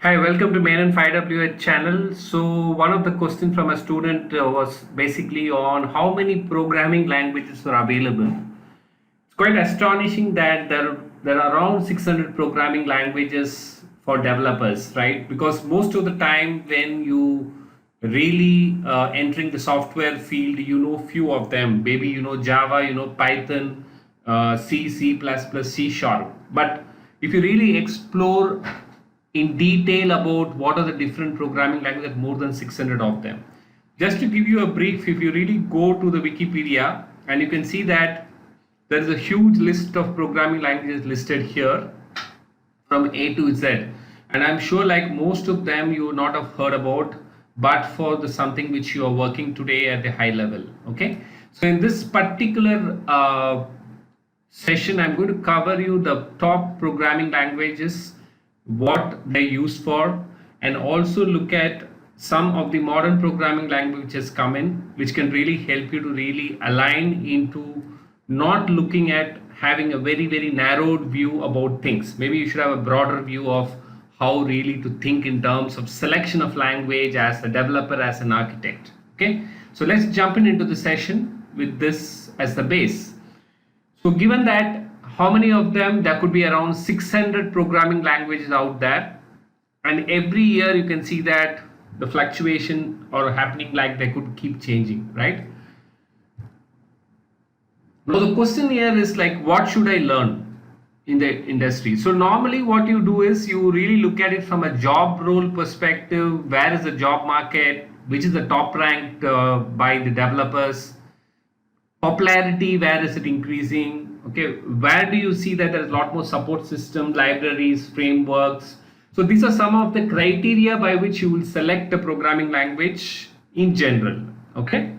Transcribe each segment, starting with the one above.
Hi, welcome to Main and 5W channel. So one of the questions from a student was basically on how many programming languages are available. It's quite astonishing that there are around 600 programming languages for developers, right? Because most of the time when you really entering the software field, you know few of them. Maybe you know Java, you know Python, C, C++, C Sharp. But if you really explore in detail about what are the different programming languages, more than 600 of them. Just to give you a brief, if you really go to the Wikipedia, and you can see that there is a huge list of programming languages listed here from A to Z, and I'm sure like most of them you would not have heard about, but for the something which you are working today at the high level. Okay, so in this particular session I'm going to cover you the top programming languages, what they use for, and also look at some of the modern programming languages come in which can really help you to really align into not looking at having a very narrowed view about things. Maybe you should have a broader view of how really to think in terms of selection of language as a developer, as an architect. Okay, so let's jump into the session with this as the base. So given that how many of them, there could be around 600 programming languages out there, and every year you can see that the fluctuation or happening, like they could keep changing, right? Now the question here is like, what should I learn in the industry? So normally what you do is you really look at it from a job role perspective. Where is the job market, which is the top ranked by the developers, popularity, where is it increasing? Okay, where do you see that there's a lot more support system, libraries, frameworks? So these are some of the criteria by which you will select a programming language in general. Okay,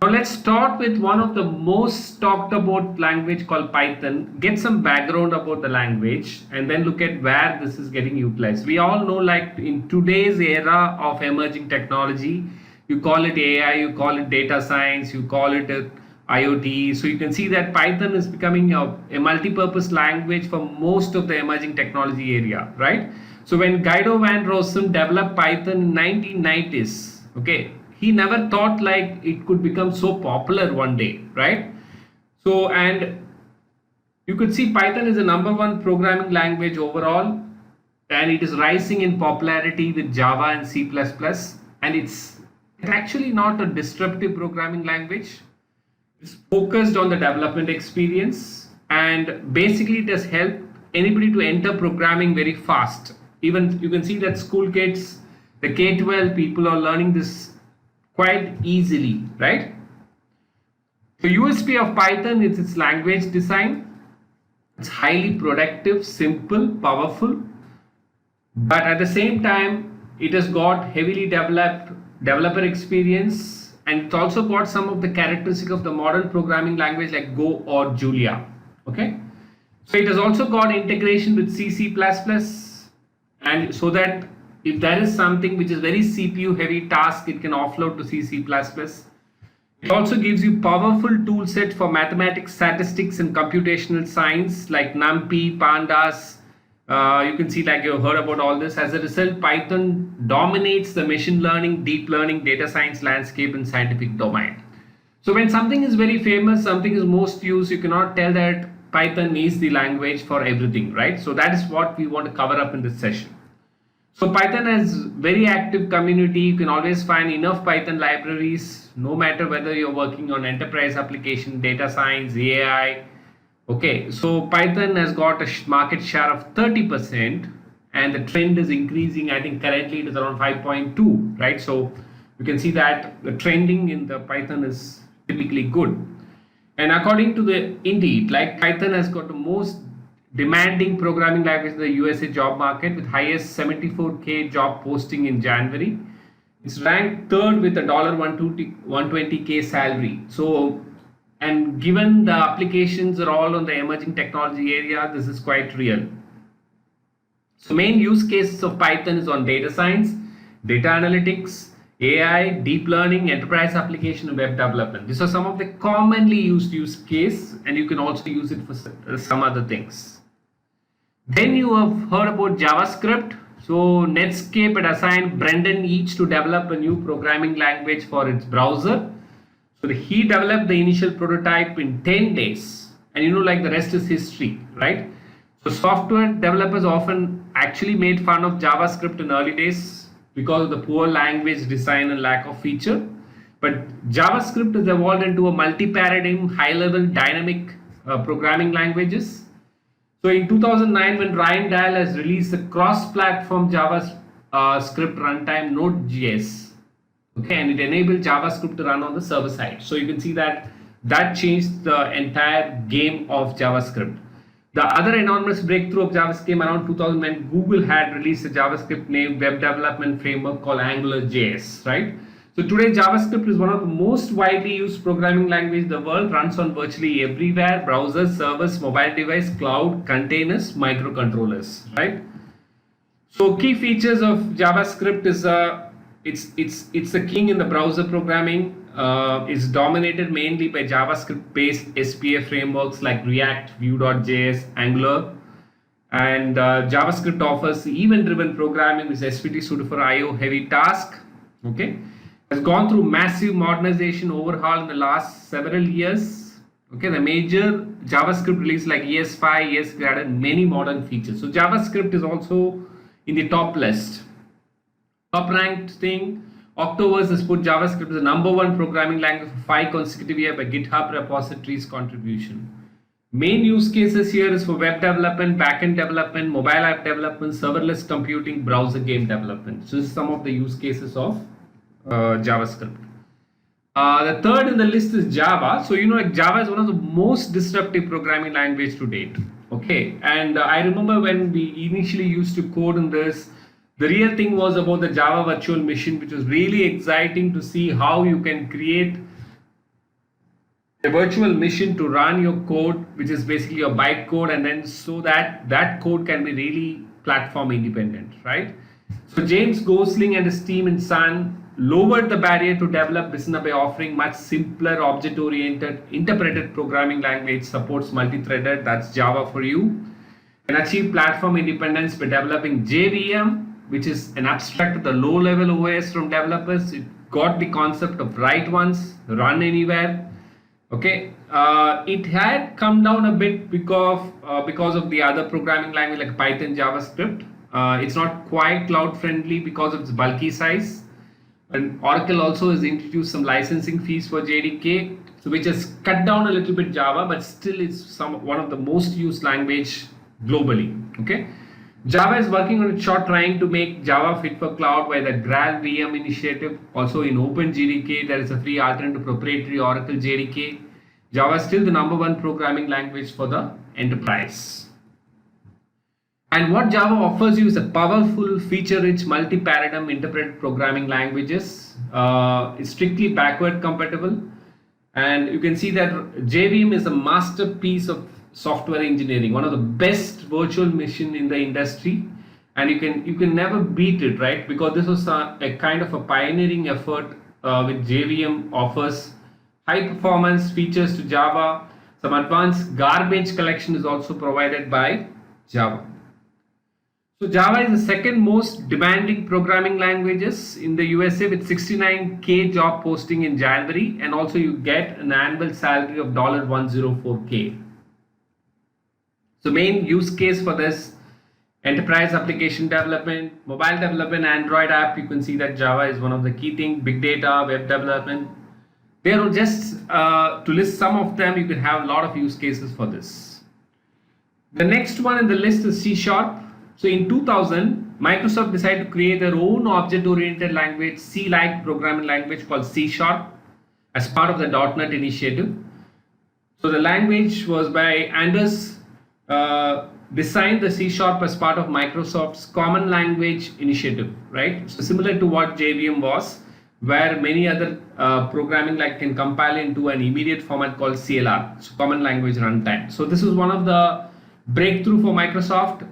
now let's start with one of the most talked about language called Python. Get some background about the language and then look at where this is getting utilized. We all know, like in today's era of emerging technology, you call it AI, you call it data science, you call it a IoT. So you can see that Python is becoming a multi-purpose language for most of the emerging technology area, right? So when Guido van Rossum developed Python in 1990s, okay, he never thought like it could become so popular one day, right? So, and you could see Python is the #1 programming language overall, and it is rising in popularity with Java and C++, and it's actually not a disruptive programming language. It's focused on the development experience, and basically it has helped anybody to enter programming very fast. Even you can see that school kids, the K-12 people are learning this quite easily, right? The USP of Python is its language design. It's highly productive, simple, powerful, but at the same time it has got heavily developed developer experience, and it's also got some of the characteristics of the modern programming language like Go or Julia. Okay, so it has also got integration with C++, and so that if there is something which is very CPU heavy task, it can offload to C++. It also gives you powerful tool set for mathematics, statistics, and computational science like NumPy, Pandas. You can see like you've heard about all this. As a result, Python dominates the machine learning, deep learning, data science landscape in scientific domain. So when something is very famous, something is most used, you cannot tell that Python is the language for everything, right? So that is what we want to cover up in this session. So Python has very active community. You can always find enough Python libraries, no matter whether you're working on enterprise application, data science, AI. Okay, so Python has got a market share of 30%, and the trend is increasing. I think currently it is around 5.2, right? So you can see that the trending in the Python is typically good. And according to the Indeed, like Python has got the most demanding programming language in the USA job market with highest 74K job posting in January. It's ranked third with a $120K salary. So, and given the applications are all on the emerging technology area, this is quite real. So main use cases of Python is on data science, data analytics, AI, deep learning, enterprise application, and web development. These are some of the commonly used use case, and you can also use it for some other things. Then you have heard about JavaScript. So Netscape had assigned Brendan Each to develop a new programming language for its browser. So he developed the initial prototype in 10 days. And like the rest is history, right? So software developers often actually made fun of JavaScript in early days because of the poor language design and lack of feature. But JavaScript has evolved into a multi-paradigm, high-level, dynamic programming languages. So in 2009, when Ryan Dahl has released the cross-platform JavaScript runtime Node.js, okay, and it enabled JavaScript to run on the server side. So you can see that changed the entire game of JavaScript. The other enormous breakthrough of JavaScript came around 2000 when Google had released a JavaScript named web development framework called AngularJS, right? So today JavaScript is one of the most widely used programming languages in the world, runs on virtually everywhere: browsers, servers, mobile device, cloud, containers, microcontrollers, right? So key features of JavaScript is it's the king in the browser programming. Is dominated mainly by JavaScript-based SPA frameworks like React, Vue.js, Angular, and JavaScript offers event-driven programming, which is especially suited for IO-heavy tasks. Okay, has gone through massive modernization overhaul in the last several years. Okay, the major JavaScript release like ES5, ES added many modern features. So JavaScript is also in the top list. Top ranked thing, Octoverse has put JavaScript as the #1 programming language for 5 consecutive years by GitHub repositories contribution. Main use cases here is for web development, backend development, mobile app development, serverless computing, browser game development. So this is some of the use cases of JavaScript. The third in the list is Java. So like Java is one of the most disruptive programming language to date. Okay, and I remember when we initially used to code in this, the real thing was about the Java virtual machine, which was really exciting to see how you can create a virtual machine to run your code, which is basically your bytecode, and then so that code can be really platform independent, right? So James Gosling and his team in Sun lowered the barrier to develop business by offering much simpler object-oriented interpreted programming language, supports multi-threaded, that's Java for you, and achieve platform independence by developing JVM, which is an abstract of the low-level OS from developers. It got the concept of write once, run anywhere. Okay, it had come down a bit because of the other programming language like Python, JavaScript. It's not quite cloud-friendly because of its bulky size. And Oracle also has introduced some licensing fees for JDK, so which has cut down a little bit Java, but still is one of the most used language globally. Okay. Java is working on a short trying to make Java fit for cloud by the Graal VM initiative. Also in OpenJDK, there is a free alternative proprietary Oracle JDK. Java is still the #1 programming language for the enterprise. And what Java offers you is a powerful, feature-rich, multi-paradigm interpreted programming languages. It's strictly backward compatible. And you can see that JVM is a masterpiece of software engineering, one of the best virtual machine in the industry, and you can never beat it, right? Because this was a kind of a pioneering effort with JVM offers high performance features to Java. Some advanced garbage collection is also provided by Java. So Java is the second most demanding programming languages in the USA with 69K job posting in January, and also you get an annual salary of $104K. So main use case for this: enterprise application development, mobile development, Android app. You can see that Java is one of the key things. Big data, web development. There are just to list some of them, you can have a lot of use cases for this. The next one in the list is C#. So in 2000, Microsoft decided to create their own object-oriented language, C-like programming language called C# as part of the .NET initiative. So the language was by Anders. Designed the C# as part of Microsoft's Common Language initiative, right? So similar to what JVM was, where many other programming like can compile into an immediate format called CLR, so Common Language Runtime. So this was one of the breakthrough for Microsoft.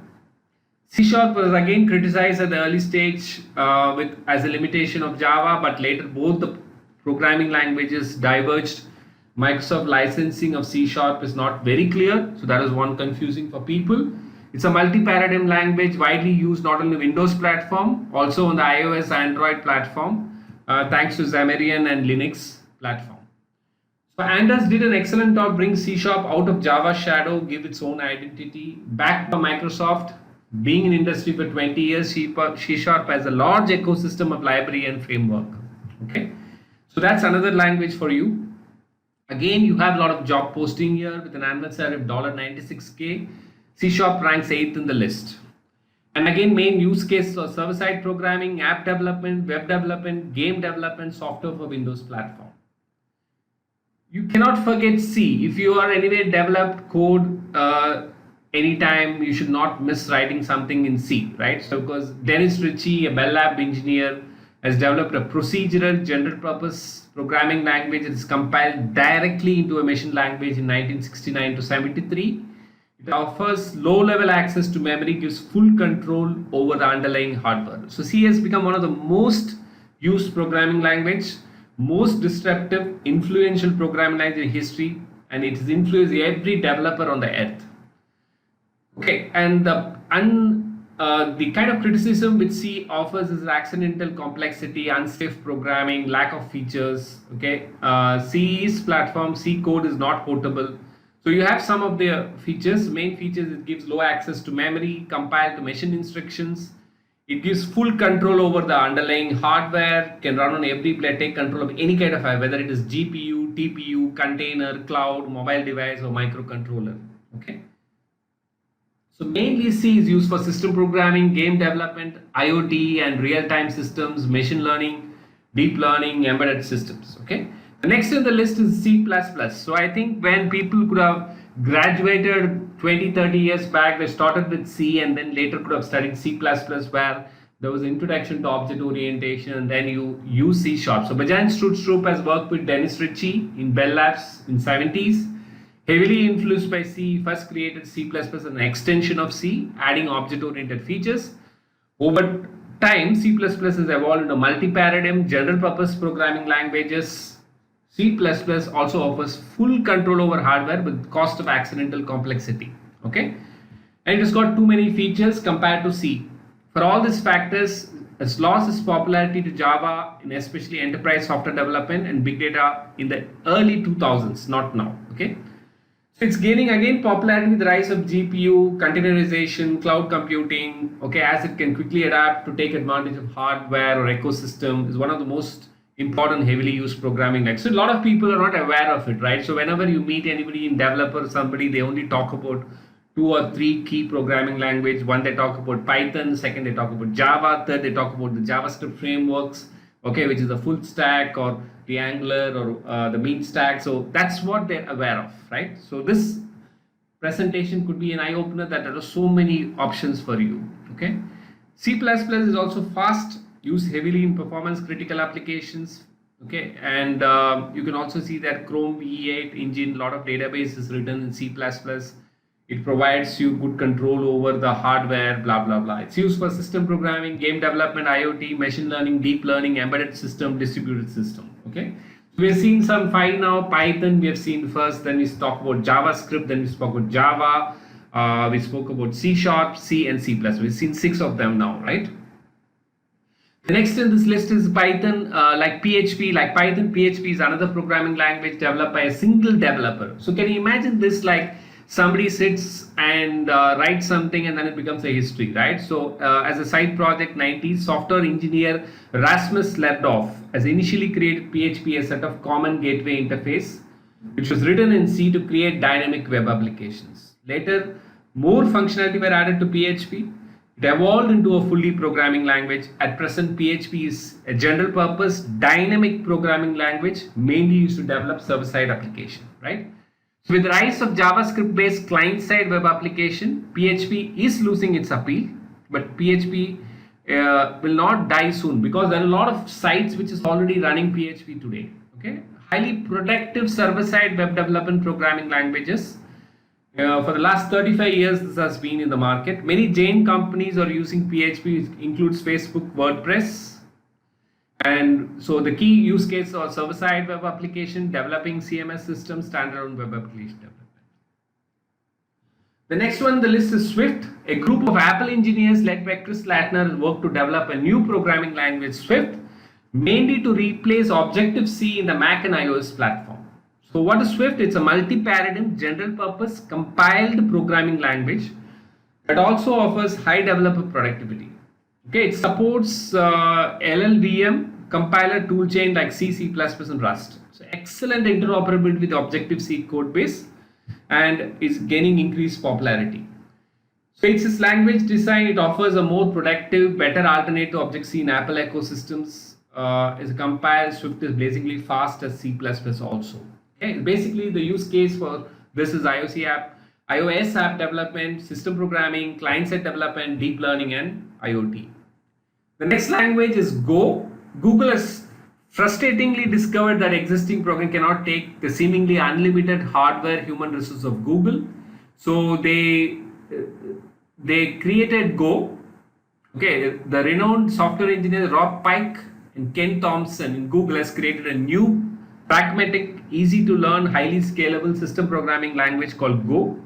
C# was again criticized at the early stage as a limitation of Java, but later both the programming languages diverged. Microsoft licensing of C# is not very clear, so that is one confusing for people. It's a multi-paradigm language widely used not only Windows platform, also on the iOS, Android platform, thanks to Xamarin and Linux platform. So Anders did an excellent job bring C Sharp out of Java shadow, give its own identity. Backed by Microsoft, being in industry for 20 years, C Sharp has a large ecosystem of library and framework. Okay, so that's another language for you. Again, you have a lot of job posting here with an annual salary of $96K. C Sharp ranks 8th in the list. And again, main use cases are server-side programming, app development, web development, game development, software for Windows platform. You cannot forget C. If you are anyway developed code anytime, you should not miss writing something in C, right? So because Dennis Ritchie, a Bell Lab engineer, has developed a procedural general purpose programming language that is compiled directly into a machine language in 1969 to 73. It offers low-level access to memory, gives full control over the underlying hardware. So C has become one of the most used programming language, most disruptive, influential programming language in history, and it has influenced every developer on the earth. Okay, and the kind of criticism which C offers is accidental complexity, unsafe programming, lack of features. Okay, C's platform, C code is not portable. So you have some of the features. Main features: it gives low access to memory, compiled to machine instructions. It gives full control over the underlying hardware, can run on every blade, take control of any kind of hardware, whether it is GPU, TPU, container, cloud, mobile device, or microcontroller. Okay. So mainly C is used for system programming, game development, IoT and real-time systems, machine learning, deep learning, embedded systems. Okay. The next in the list is C++. So I think when people could have graduated 20-30 years back, they started with C and then later could have studied C++, where there was introduction to object orientation, and then you use C Sharp. So Bajan Stroop has worked with Dennis Ritchie in Bell Labs in 70s. Heavily influenced by C, first created C++ as an extension of C, adding object-oriented features. Over time, C++ has evolved into multi-paradigm, general-purpose programming languages. C++ also offers full control over hardware with cost of accidental complexity. Okay, and it has got too many features compared to C. For all these factors, it's lost its popularity to Java in especially enterprise software development and big data in the early 2000s, not now. Okay. So it's gaining again popularity with the rise of GPU, containerization, cloud computing, okay, as it can quickly adapt to take advantage of hardware or ecosystem, is one of the most important heavily used programming language. So a lot of people are not aware of it, right? So whenever you meet anybody in developer, somebody, they only talk about 2 or 3 key programming language. One, they talk about Python. Second, they talk about Java. Third, they talk about the JavaScript frameworks, okay, which is the full stack or the Angular or the mean stack. So that's what they're aware of, right? So this presentation could be an eye opener that there are so many options for you, okay? C++ is also fast, used heavily in performance critical applications, okay? And you can also see that Chrome V8 engine, a lot of database is written in C++. It provides you good control over the hardware, blah, blah, blah. It's used for system programming, game development, IoT, machine learning, deep learning, embedded system, distributed system, okay? We've seen some 5 now. Python we have seen first, then we talk about JavaScript, then we spoke about Java, we spoke about C Sharp, C and C++. We've seen 6 of them now, right? The next in this list is Python, like PHP, like Python. PHP is another programming language developed by a single developer. So can you imagine this, like somebody sits and writes something and then it becomes a history, right? So as a side project, 90s, software engineer Rasmus Lerdorf has initially created PHP, a set of common gateway interface, which was written in C to create dynamic web applications. Later, more functionality were added to PHP. It evolved into a fully programming language. At present, PHP is a general purpose dynamic programming language mainly used to develop server-side application, right? So with the rise of JavaScript-based client-side web application, PHP is losing its appeal, but PHP will not die soon because there are a lot of sites which is already running PHP today, okay? Highly productive server-side web development programming languages. For the last 35 years, this has been in the market. Many giant companies are using PHP, which includes Facebook, WordPress. And so the key use cases are server-side web application, developing CMS systems, standalone web application development. The next one on the list is Swift. A group of Apple engineers led by Chris Latner worked to develop a new programming language, Swift, mainly to replace Objective-C in the Mac and iOS platform. So what is Swift? It's a multi-paradigm, general-purpose, compiled programming language that also offers high developer productivity. Okay, it supports LLVM compiler toolchain like C, C++, and Rust. So excellent interoperability with Objective-C code base and is gaining increased popularity. So it's this language design, it offers a more productive, better alternative to Objective-C in Apple ecosystems. Is compiled, Swift is blazingly fast as C++ also. Okay, basically the use case for this is iOS app development, system programming, client-side development, deep learning, and IoT. The next language is Go. Google has frustratingly discovered that existing program cannot take the seemingly unlimited hardware human resource of Google. So they created Go. Okay, the renowned software engineer Rob Pike and Ken Thompson in Google has created a new pragmatic, easy to learn, highly scalable system programming language called Go.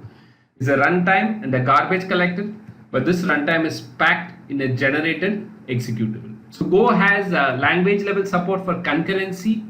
It's a runtime and a garbage collector, but this runtime is packed in a generated executable. So Go has a language level support for concurrency.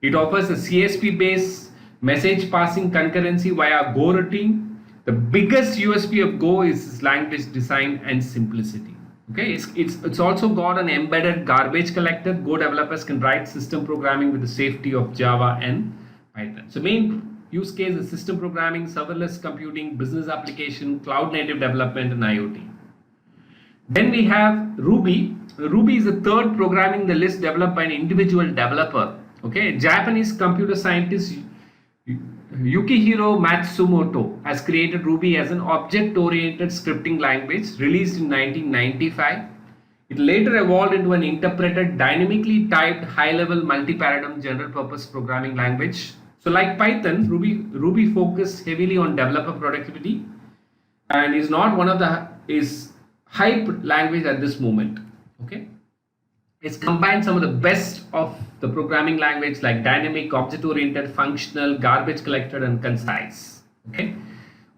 It offers a CSP based message passing concurrency via Go routine. The biggest USP of Go is its language design and simplicity. Okay, it's also got an embedded garbage collector. Go developers can write system programming with the safety of Java and Python. So main use case is system programming, serverless computing, business application, cloud native development, and IoT. Then we have Ruby. Ruby is the third programming in the list developed by an individual developer. Okay, Japanese computer scientist Yukihiro Matsumoto has created Ruby as an object-oriented scripting language released in 1995. It later evolved into an interpreted, dynamically typed, high-level, multi-paradigm general-purpose programming language. So like Python, Ruby focused heavily on developer productivity and is not one of the hype language at this moment. Okay, it's combined some of the best of the programming language like dynamic, object-oriented, functional, garbage collected, and concise. Okay,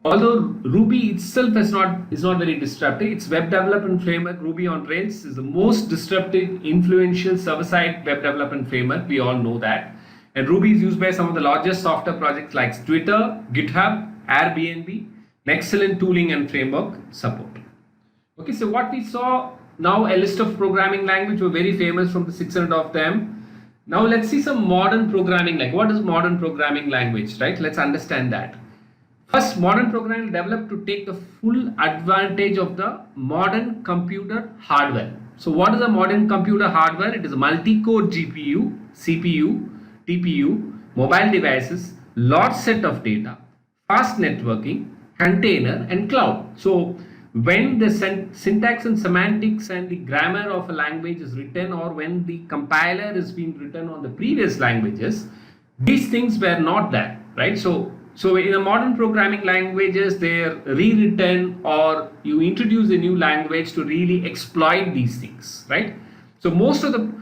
although Ruby itself is not very disruptive, its web development framework Ruby on Rails is the most disruptive, influential server-side web development framework. We all know that, and Ruby is used by some of the largest software projects like Twitter, GitHub, Airbnb. An excellent tooling and framework support. Okay, so what we saw now, a list of programming language were very famous from the 600 of them. Now let's see some modern programming. Like what is modern programming language, right? Let's understand that. First, modern programming developed to take the full advantage of the modern computer hardware. So what is a modern computer hardware? It is a multi-core GPU, CPU, TPU, mobile devices, large set of data, fast networking, container, and cloud. So when the syntax and semantics and the grammar of a language is written, or when the compiler is being written on the previous languages, these things were not there, right? So in a modern programming languages, they're rewritten, or you introduce a new language to really exploit these things, right? So most of the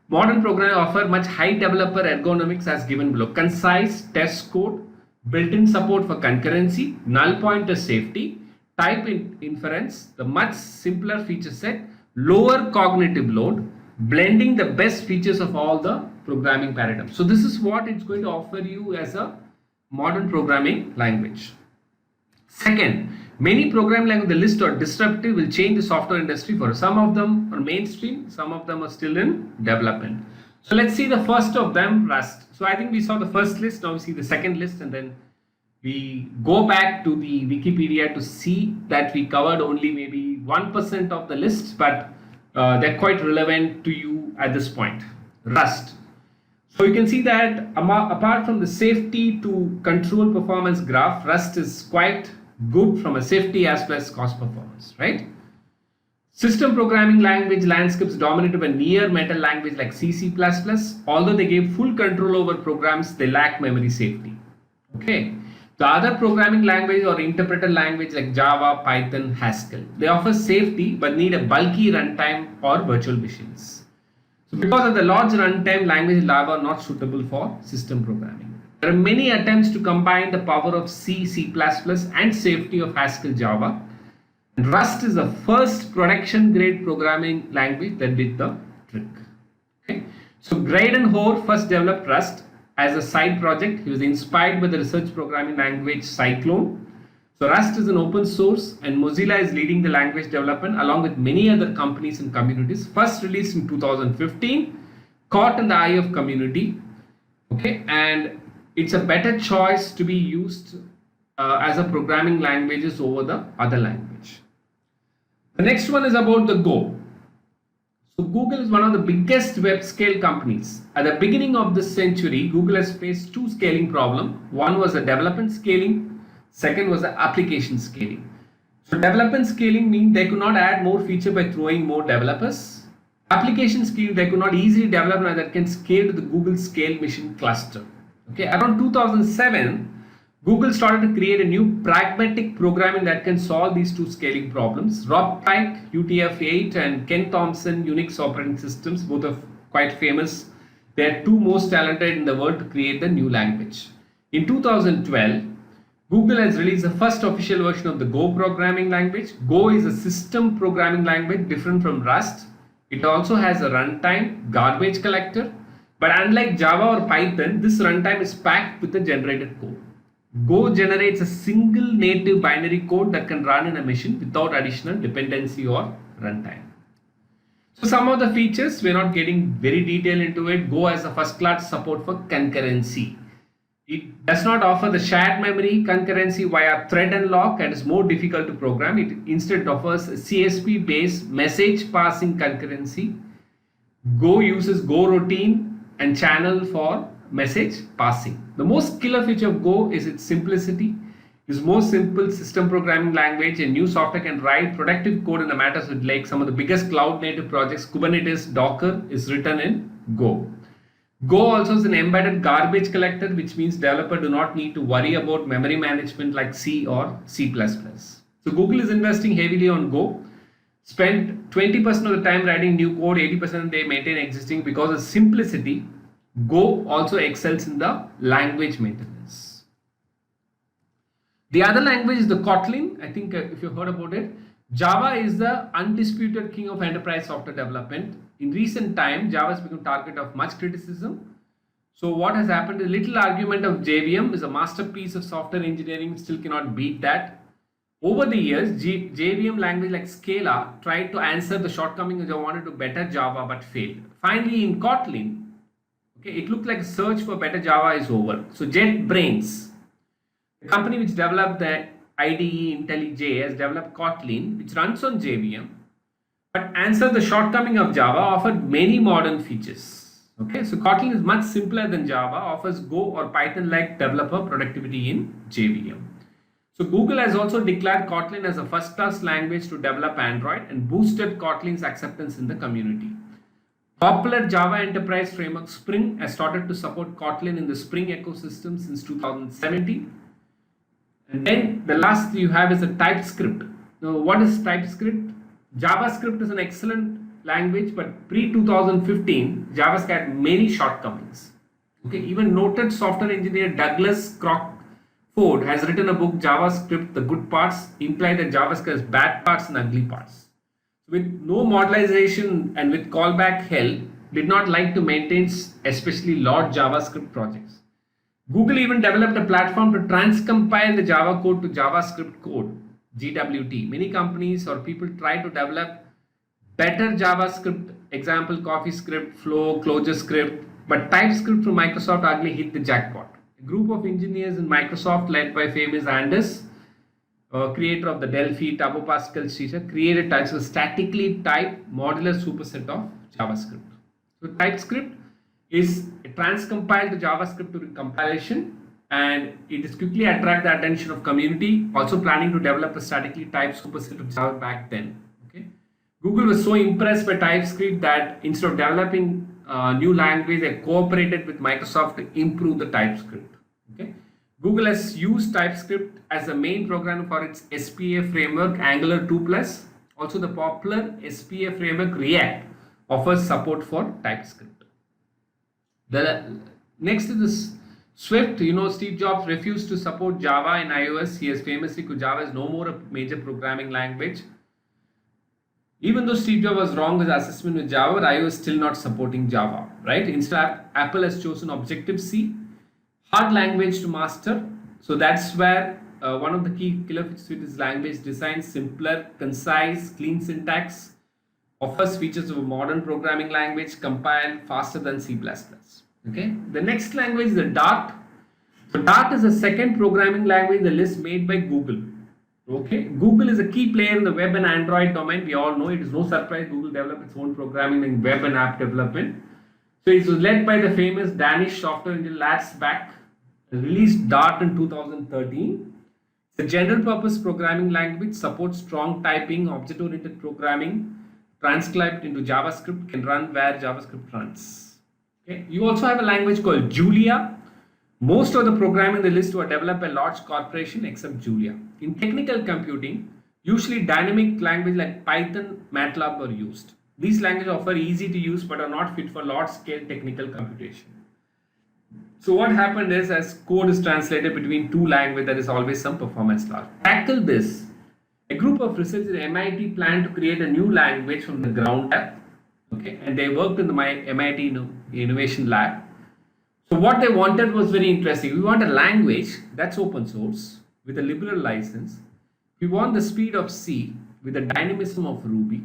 modern programs offer much high developer ergonomics as given below: concise test code, built-in support for concurrency, null pointer safety, type inference, the much simpler feature set, lower cognitive load, blending the best features of all the programming paradigms. So this is what it's going to offer you as a modern programming language. Second, many programming languages on the list are disruptive, will change the software industry. For some of them are mainstream, some of them are still in development. So let's see the first of them, Rust. So I think we saw the first list, now we see the second list, and then we go back to the Wikipedia to see that we covered only maybe 1% of the list, but they're quite relevant to you at this point. Rust. So you can see that apart from the safety to control performance graph, Rust is quite good from a safety as well as cost performance, right? System programming language landscapes dominated by near metal language like C, C++. Although they gave full control over programs, they lack memory safety. Okay. The other programming language or interpreted language like Java, Python, Haskell, they offer safety but need a bulky runtime or virtual machines. So because of the large runtime, language Java are not suitable for system programming. There are many attempts to combine the power of C, C++, and safety of Haskell Java. And Rust is the first production grade programming language that did the trick. Okay. So Graydon Hoare first developed Rust as a side project. He was inspired by the research programming language Cyclone. So Rust is an open source and Mozilla is leading the language development along with many other companies and communities. First released in 2015, caught in the eye of community. Okay, and it's a better choice to be used as a programming languages over the other language. The next one is about the Go. So Google is one of the biggest web scale companies. At the beginning of this century, Google has faced two scaling problems. One was the development scaling, second was the application scaling. So development scaling means they could not add more feature by throwing more developers. Application scaling, they could not easily develop and that can scale to the Google Scale Machine cluster. Okay, around 2007, Google started to create a new pragmatic programming that can solve these two scaling problems. Rob Pike, UTF-8, and Ken Thompson, Unix operating systems, both are quite famous. They are two most talented in the world to create the new language. In 2012, Google has released the first official version of the Go programming language. Go is a system programming language different from Rust. It also has a runtime, garbage collector, but unlike Java or Python, this runtime is packed with the generated code. Go generates a single native binary code that can run in a machine without additional dependency or runtime. So some of the features, we're not getting very detailed into it. Go has a first class support for concurrency. It does not offer the shared memory concurrency via thread and lock and is more difficult to program. It instead offers CSP based message passing concurrency. Go uses Go routine and channel for message passing. The most killer feature of Go is its simplicity. It's most simple system programming language and new software can write productive code in a matter of like some of the biggest cloud native projects. Kubernetes, Docker is written in Go. Go also is an embedded garbage collector, which means developers do not need to worry about memory management like C or C++. So Google is investing heavily on Go. Spend 20% of the time writing new code, 80% they maintain existing because of simplicity. Go also excels in the language maintenance. The other language is the Kotlin. I think if you heard about it, Java is the undisputed king of enterprise software development. In recent time, Java has become target of much criticism. So what has happened? A little argument of JVM is a masterpiece of software engineering, still cannot beat that. Over the years, JVM language like Scala tried to answer the shortcomings of wanted to better Java but failed. Finally, in Kotlin, okay, it looked like a search for better Java is over. So JetBrains, the company which developed the IDE IntelliJ, has developed Kotlin, which runs on JVM, but answered the shortcoming of Java, offered many modern features. Okay, so Kotlin is much simpler than Java, offers Go or Python-like developer productivity in JVM. So Google has also declared Kotlin as a first-class language to develop Android and boosted Kotlin's acceptance in the community. Popular Java enterprise framework Spring has started to support Kotlin in the Spring ecosystem since 2017. And then the last you have is a TypeScript. Now, what is TypeScript? JavaScript is an excellent language, but pre-2015, JavaScript had many shortcomings. Okay, even noted software engineer Douglas Crockford has written a book, JavaScript, The Good Parts, implied that JavaScript has bad parts and ugly parts. With no modelization and with callback hell, did not like to maintain especially large JavaScript projects. Google even developed a platform to transcompile the Java code to JavaScript code, GWT. Many companies or people try to develop better JavaScript, example CoffeeScript, Flow, ClojureScript, but TypeScript from Microsoft ugly hit the jackpot. A group of engineers in Microsoft led by famous Anders, creator of the Delphi, Turbo Pascal feature, created TypeScript, statically typed modular superset of JavaScript. So TypeScript is transcompiled to JavaScript during compilation, and it is quickly attract the attention of community, also planning to develop a statically typed superset of Java back then. Okay, Google was so impressed by TypeScript that instead of developing a new language, they cooperated with Microsoft to improve the TypeScript. Okay, Google has used TypeScript as the main programmer for its SPA framework Angular 2+. Also, the popular SPA framework React offers support for TypeScript. The next is this. Swift, Steve Jobs refused to support Java in iOS. He has famously said Java is no more a major programming language. Even though Steve Jobs was wrong with assessment with Java, iOS is still not supporting Java, right? Instead, Apple has chosen Objective-C, hard language to master. So that's where one of the key killer features is language design, simpler, concise, clean syntax, offers features of a modern programming language, compiled faster than C++. Okay, the next language is the Dart. So Dart is the second programming language in the list made by Google. Okay, Google is a key player in the web and Android domain. We all know it is no surprise Google developed its own programming in web and app development. So it was led by the famous Danish software engineer Lars Bak, released Dart in 2013. It's a general purpose programming language, supports strong typing, object-oriented programming, transcribed into JavaScript, can run where JavaScript runs. Okay. You also have a language called Julia. Most of the programming in the list were developed by large corporation except Julia. In technical computing, usually dynamic language like Python, MATLAB are used. These languages offer easy to use but are not fit for large scale technical computation. So what happened is, as code is translated between two languages, there is always some performance loss. To tackle this, a group of researchers at MIT planned to create a new language from the ground up. Okay, and they worked in the MIT Innovation Lab. So what they wanted was very interesting. We want a language that's open source with a liberal license. We want the speed of C with the dynamism of Ruby.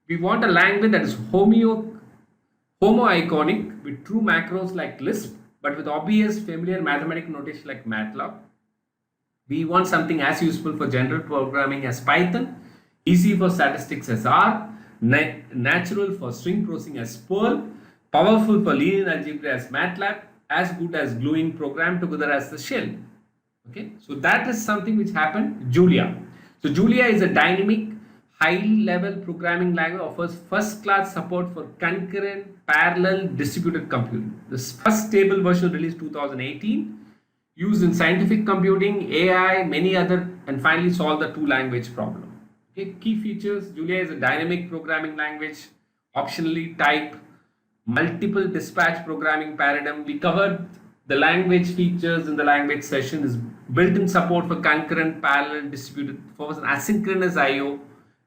We want a language that is homo-iconic with true macros like Lisp, but with obvious familiar mathematical notation like MATLAB. We want something as useful for general programming as Python, easy for statistics as R, natural for string processing as Perl, powerful for linear algebra as MATLAB, as good as gluing program together as the shell. Okay, so that is something which happened. Julia. So Julia is a dynamic, high-level programming language, offers first-class support for concurrent, parallel, distributed computing. The first stable version released 2018, used in scientific computing, AI, many other, and finally solve the two-language problem. Okay, key features: Julia is a dynamic programming language, optionally type, multiple dispatch programming paradigm. We covered the language features in the language session. Is built-in support for concurrent, parallel, distributed, for asynchronous I/O.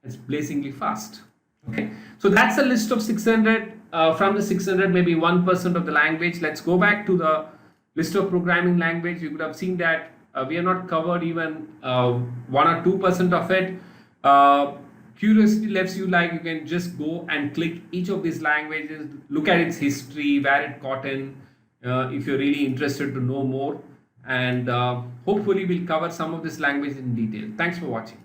It's blazingly fast. Okay, so that's a list of 600. From the 600, maybe 1% of the language. Let's go back to the list of programming language. You could have seen that we have not covered even 1 or 2% of it. Curiosity lets you, like, you can just go and click each of these languages, look at its history, where it caught in, if you're really interested to know more, and hopefully we'll cover some of this language in detail. Thanks for watching.